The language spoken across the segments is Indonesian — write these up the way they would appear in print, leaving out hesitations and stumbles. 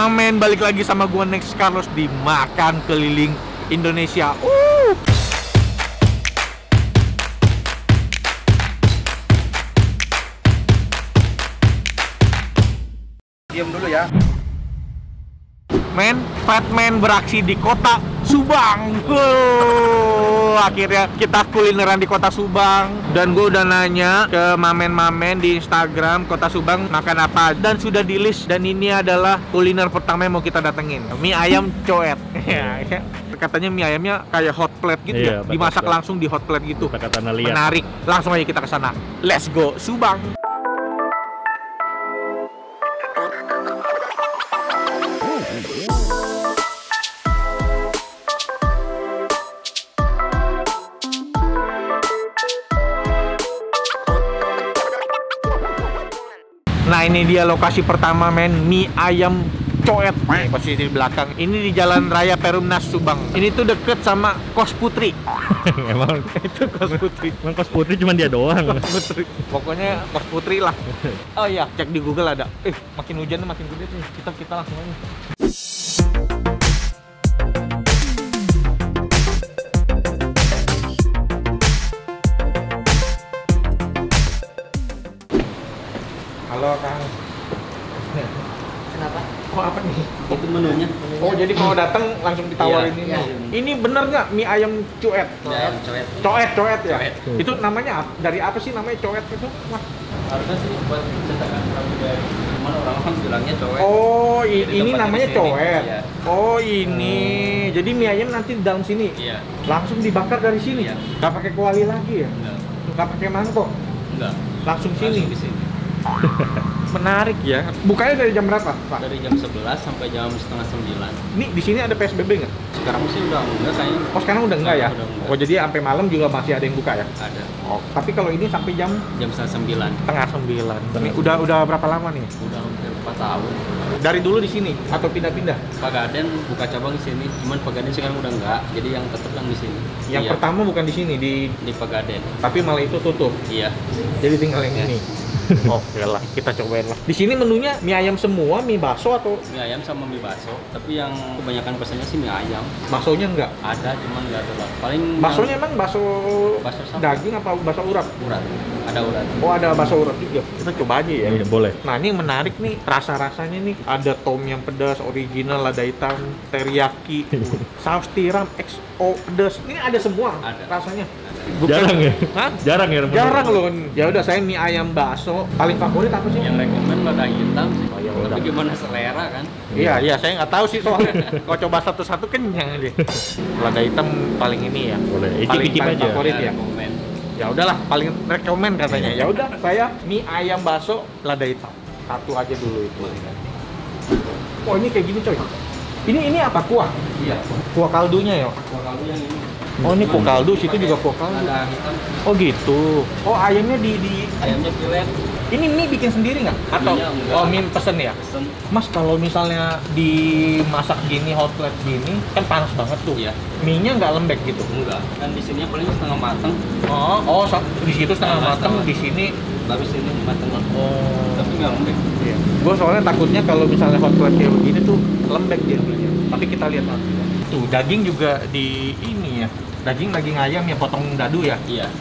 Mamen, balik lagi sama gua Next Carlos di Makan Keliling Indonesia. Diam dulu ya. Men, Fatman beraksi di kota Subang. Akhirnya kita kulineran di kota Subang. Dan gue udah nanya ke mamen-mamen di Instagram kota Subang makan apa. Dan sudah di list. Dan ini adalah kuliner pertama yang mau kita datengin. Mie ayam coet. Katanya mie ayamnya kayak hot plate gitu ya. Dimasak langsung di hot plate gitu. Menarik. Langsung aja kita ke sana. Let's go Subang. Nah ini dia lokasi pertama men, mie ayam coet. Nih, posisi di belakang. Ini di Jalan Raya Perumnas Subang. Ini tuh deket sama Kos Putri. Emang Itu Kos Putri. Emang Kos Putri cuma dia doang. Kos Putri. Pokoknya Kos Putri lah. Oh iya, cek di Google ada. Makin hujan makin gede nih. Kita langsung aja. Halo Kang. Kenapa? Oh apa nih? Itu menunya. Oh jadi kalau datang langsung ditawarin ini. Iya. Ini bener nggak mie ayam coet? Ya, coet. Coet ya. Coet. Itu namanya dari apa sih namanya coet itu? Wah. Harusnya sih buat cetakan pramugari. Cuman orang-orang bilangnya coet. Oh Jadi ini tempatnya namanya di sini. coet. Iya. Oh ini. Jadi mie ayam nanti di dalam sini. Iya. Langsung dibakar dari sini. Iya. Nggak pakai kuali lagi ya? Enggak. Nggak pakai mangkok. Enggak. Langsung sini. Langsung di sini. Menarik ya. Bukanya dari jam berapa, Pak? Dari jam 11 sampai jam setengah 9. Ini di sini ada PSBB nggak? Sekarang sih udah enggak kayaknya. Oh sekarang udah enggak ya? Udah enggak. Oh jadi sampai malam juga masih ada yang buka ya? Ada. Oh, tapi kalau ini sampai jam Jam setengah 9. setengah 9. Ini udah berapa lama nih? Udah hampir 4 tahun. Dari dulu di sini atau pindah-pindah? Pagaden buka cabang di sini. Cuman Pagaden sekarang udah enggak. Jadi yang tetap yang di sini. Yang Iya, pertama bukan di sini di Pagaden. tapi malah itu tutup. Iya. Jadi tinggal yang Yes. ini. Oke lah, kita cobain lah. Di sini menunya mie ayam semua, mie bakso atau Mie ayam sama mie bakso. Tapi yang kebanyakan pesannya sih mie ayam. baksonya enggak? Ada cuman nggak ada. Paling Baksonya emang bakso Bakso sapi. daging apa bakso urat? urat. Ada urat. Oh ada bakso urat juga. Kita coba aja ya. Iya, boleh. Nah ini yang menarik nih, rasa-rasanya nih ada tom yang pedas, original, lada hitam, teriyaki, saus tiram, XO pedas. Ini ada semua Ada. rasanya. Jarang ya? Hah? Jarang ya? Jarang loh. Ya udah saya mie ayam bakso. Paling favorit apa sih? Yang rekomend lada hitam sih. Oh, ya Tapi udah. gimana selera kan? Iya, saya nggak tahu sih soalnya. Kalau coba satu-satu kenyang deh. Lada hitam paling ini ya. Boleh. Paling Icip-icip aja. favorit ya. Rekomend. Ya udahlah, paling rekomen katanya. Ya udah, saya mie ayam bakso lada hitam. Satu aja dulu itu. Oh ini kayak gini coy. Ini apa kuah? Iya. Kuah kaldunya ya. Kuah kaldu yang ini. Oh ini kuah kaldu, situ juga kuah kaldu. Lada hitam. Oh gitu. Oh ayamnya di Ayamnya pilet. ini mie bikin sendiri nggak? Atau Mie-nya enggak. oh mie pesen ya? Pesen. Mas kalau misalnya dimasak gini hot plate gini kan panas banget tuh. Iya. Mie-nya nggak lembek gitu. Enggak. Kan di sini paling setengah matang. Di situ setengah matang, Setengah. di sini. Tapi sini matang. Oh. Tapi nggak lembek. Iya. Gue soalnya takutnya kalau misalnya hot plate kayak begini tuh lembek jadinya. Tapi kita lihat nanti. Tuh daging juga di ini ya. Daging ayam ya potong dadu ya. Iya.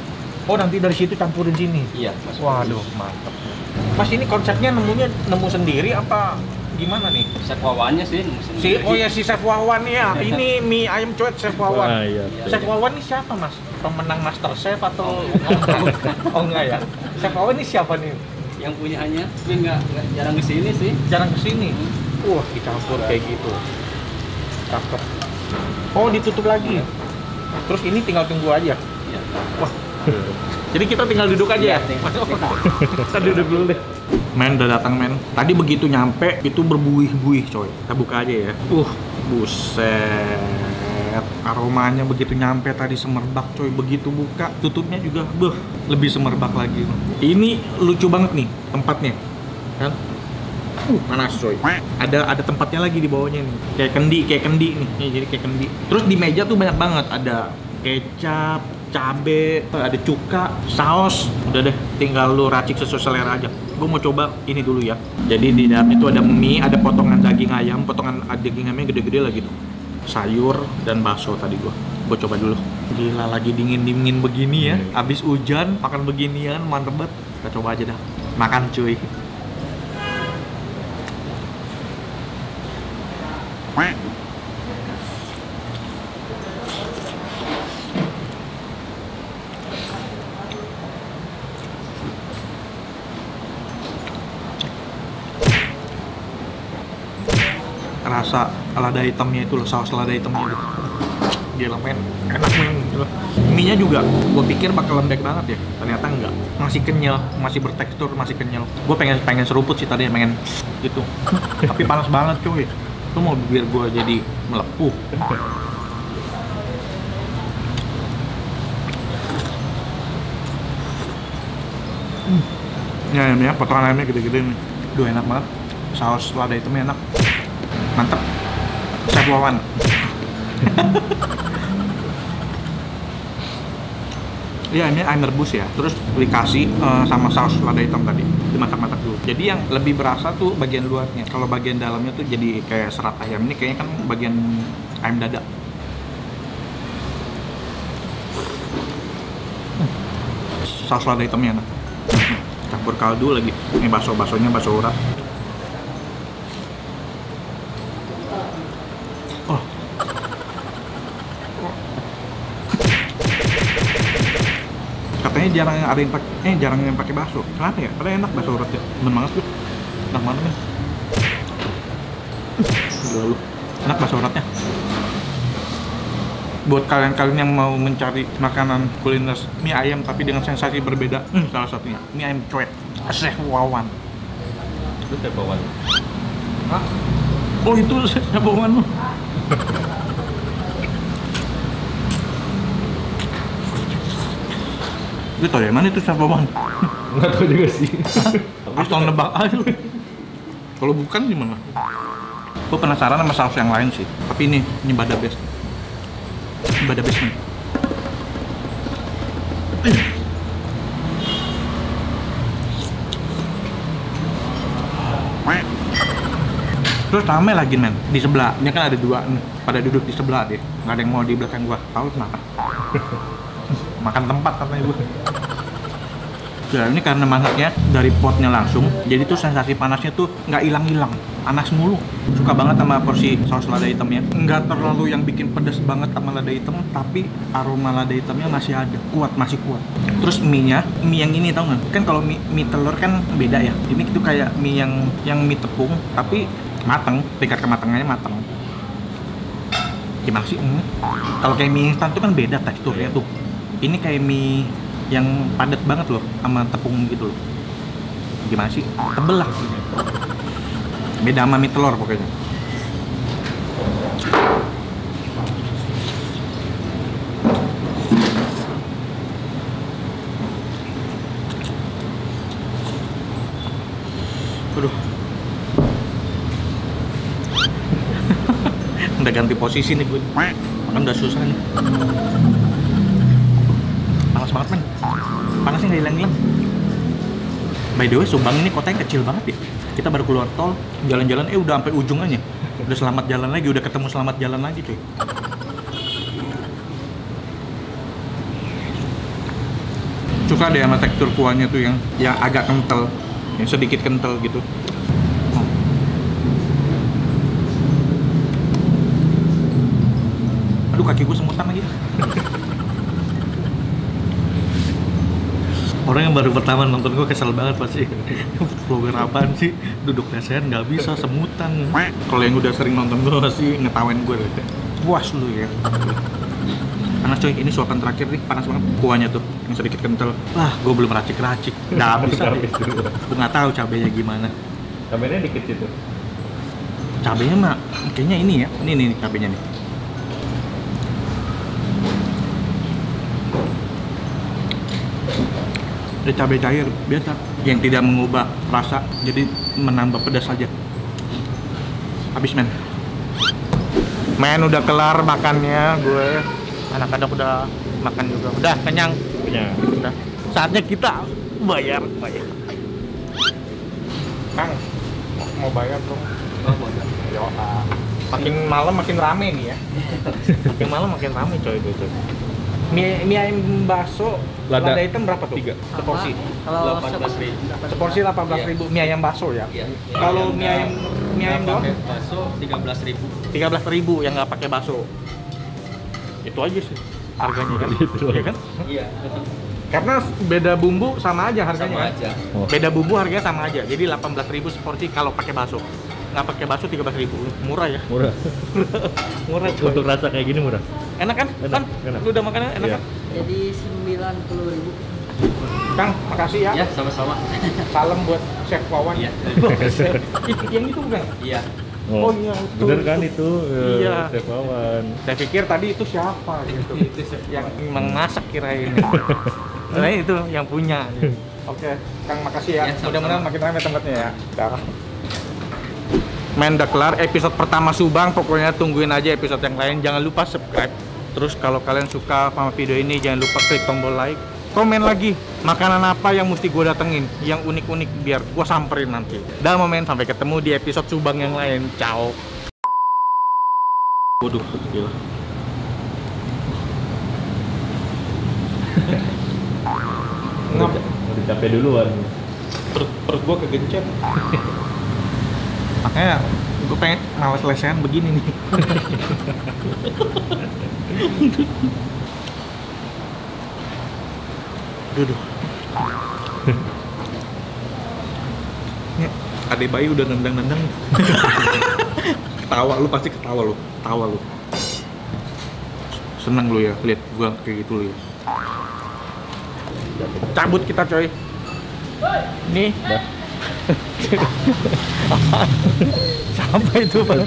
Oh nanti dari situ campurin sini. Iya. Masuk. Waduh mantap. Mas ini konsepnya nemu sendiri apa gimana nih? Chef Wawannya sih. Si Chef Wawan ya. Ini mie ayam coet Chef Wawan. Wah, iya. Chef Wawan ini siapa mas? Pemenang Master Chef atau oh enggak ya? Chef Wawan ini siapa nih? Yang punyanya. Tapi nggak jarang kesini sih. Jarang kesini. Wah dicampur kayak gitu. Cakep. Oh ditutup lagi. Terus ini tinggal tunggu aja. Iya. Wah. Jadi kita tinggal duduk aja ya? Kita duduk dulu deh. Men udah datang men. Tadi begitu nyampe itu berbuih-buih coy. Kita buka aja ya. Buset. Aromanya begitu nyampe tadi semerbak coy. Begitu buka tutupnya juga lebih semerbak lagi. Ini lucu banget nih tempatnya. Kan? Panas coy. Ada tempatnya lagi di bawahnya nih. Kayak kendi nih. Jadi kayak kendi. Terus di meja tuh banyak banget ada kecap, cabe, ada cuka, saus. Udah deh, tinggal lu racik sesuai selera aja. Gue mau coba ini dulu ya. Jadi di dalam itu ada mie, ada potongan daging ayam, potongan daging ayamnya gede-gede lagi tuh. Sayur dan bakso tadi gue coba dulu. Gila, lagi dingin-dingin begini ya. Abis hujan makan beginian mantep banget. Kita coba aja dah. Makan cuy. Rasa lada hitamnya itu loh, saus lada hitamnya itu. Gila men, enak men. Mie nya juga, gue pikir bakal lembek banget ya, ternyata enggak. Masih kenyal, masih bertekstur, masih kenyal. Gue pengen seruput sih tadi, pengen gitu. Tapi panas banget cuy. Itu mau biar gue jadi melepuh. Ini ayamnya, potongan ayamnya gede-gede nih. Duh, enak banget. Saus lada hitamnya enak. Mantap. Chef Wawan. Iya, ini ayam rebus ya. Terus dikasih sama saus lada hitam tadi. Dimasak-masak dulu. Jadi yang lebih berasa tuh bagian luarnya. Kalau bagian dalamnya tuh jadi kayak serat ayam. Ini kayaknya kan bagian ayam dada. Saus lada hitamnya enak. Campur kaldu lagi. Ini baksonya bakso urat. Katanya jarang yang pakai bakso. Kenapa ya? Karena enak bakso urat ya. Bener banget tuh. Enak banget nih. Lalu enak bakso uratnya. Buat kalian-kalian yang mau mencari makanan kuliner mie ayam tapi dengan sensasi berbeda, salah satunya mie ayam cuek Chef Wawan. Itu Chef Wawan. Hah? Oh itu Chef Wawan. Gue tau ya, mana itu Chef Wawan? Nggak tahu juga sih. Asal nebak aja. Kalau bukan gimana? Gue penasaran sama saus yang lain sih. Tapi ini Bada Best. Bada Best nih. Terus rame lagi men, di sebelah. Ini kan ada dua nih, pada duduk di sebelah deh. Nggak ada yang mau di belakang gua. Tahu kenapa? Makan tempat katanya gua. Ya ini karena masaknya dari potnya langsung, jadi tuh sensasi panasnya tuh nggak hilang-hilang, panas mulu. Suka banget sama porsi saus lada hitamnya. Nggak terlalu yang bikin pedas banget sama lada hitam, tapi aroma lada hitamnya masih ada, masih kuat. Terus mie yang ini tau nggak? Kan kalau mie telur kan beda ya. Ini tuh kayak mie yang mie tepung, tapi mateng, tingkat kematangannya mateng. Gimana sih? Kalau kayak mie instan tuh kan beda teksturnya tuh. Ini kayak mie yang padat banget loh sama tepung gitu loh. Gimana sih? Tebel lah. Beda sama mie telur pokoknya. Aduh. Udah ganti posisi nih gue. Makan udah susah nih. Panas banget men. Panasnya nggak hilang-hilang. By the way, Subang ini kotanya kecil banget ya. Kita baru keluar tol, jalan-jalan udah sampai ujung aja. Udah selamat jalan lagi, udah ketemu selamat jalan lagi cuy. Suka deh sama tekstur kuahnya tuh yang agak kental, yang sedikit kental gitu. Aduh, kaki gue semutan lagi. Orang yang baru pertama nonton gue kesel banget pasti. Vlogger apaan sih? Duduk lesehan nggak bisa, semutan. Kalau yang udah sering nonton gue pasti ngetawain gue. Puas lu ya. Panas coy, ini suapan terakhir nih, panas banget. Kuahnya tuh, yang sedikit kental. Wah, gue belum racik-racik. Nggak bisa. Gue nggak tahu cabenya gimana. Cabenya dikit itu. Cabenya mah, kayaknya ini ya. Ini cabenya nih. Ada cabai cair biasa yang tidak mengubah rasa, jadi menambah pedas saja. Habis men udah kelar makannya gue. Anak-anak udah makan juga, udah kenyang. Kenyang. Udah saatnya kita bayar. Kang, mau bayar dong. Oh, boleh. Yo, makin malam makin rame nih ya. Makin malam makin rame coy itu coy. Mie ayam bakso lada hitam berapa tuh? 3 seporsi. Kalau 18.000. Seporsi 18.000 mie ayam bakso ya. Iya. Kalau mie ayam doang pakai bakso 13.000. 13.000 yang nggak pakai bakso. Itu aja sih harganya kan. Iya kan? Iya. Karena beda bumbu sama aja harganya. Sama kan? aja. Oh. Beda bumbu harganya sama aja. Jadi 18.000 seporsi kalau pakai bakso. Nggak pakai bakso 13.000. Murah ya? Murah. Murah. Coy. Untuk rasa kayak gini murah. Enak kan? Enak, Kan? enak. Lu udah makannya enak Iya. kan? jadi 90.000. Kang, makasih ya. Ya, sama-sama. Salam buat Chef Wawan. Iya. Yang itu bukan? Iya. Oh iya, itu. Bener kan itu? Iya. Chef Wawan. Saya pikir tadi itu siapa gitu. Itu Chef Yang memasak kirain. Nah itu yang punya. Oke, Kang makasih ya. Ya, sama-sama. Mudah-mudahan makin ramai tempatnya ya. Dah. Main udah kelar episode pertama Subang, pokoknya tungguin aja episode yang lain. Jangan lupa subscribe. Terus kalau kalian suka sama video ini jangan lupa klik tombol like. Komen lagi makanan apa yang mesti gue datengin, yang unik-unik biar gue samperin nanti. Dah momen, sampai ketemu di episode Subang yang lain. Ciao. Waduh, gila. Ngap, Udah capek duluan. perut gue kegencet. Makanya gue pengen males lesehan begini nih. Duduh. Ini adek bayi udah nendang-nendang. Ketawa lu, pasti ketawa lu. Tawa lu. Seneng lu ya lihat gua kayak gitu lu ya. Cabut kita coy. Nih. Dah. Apaan? Sampai itu Pak.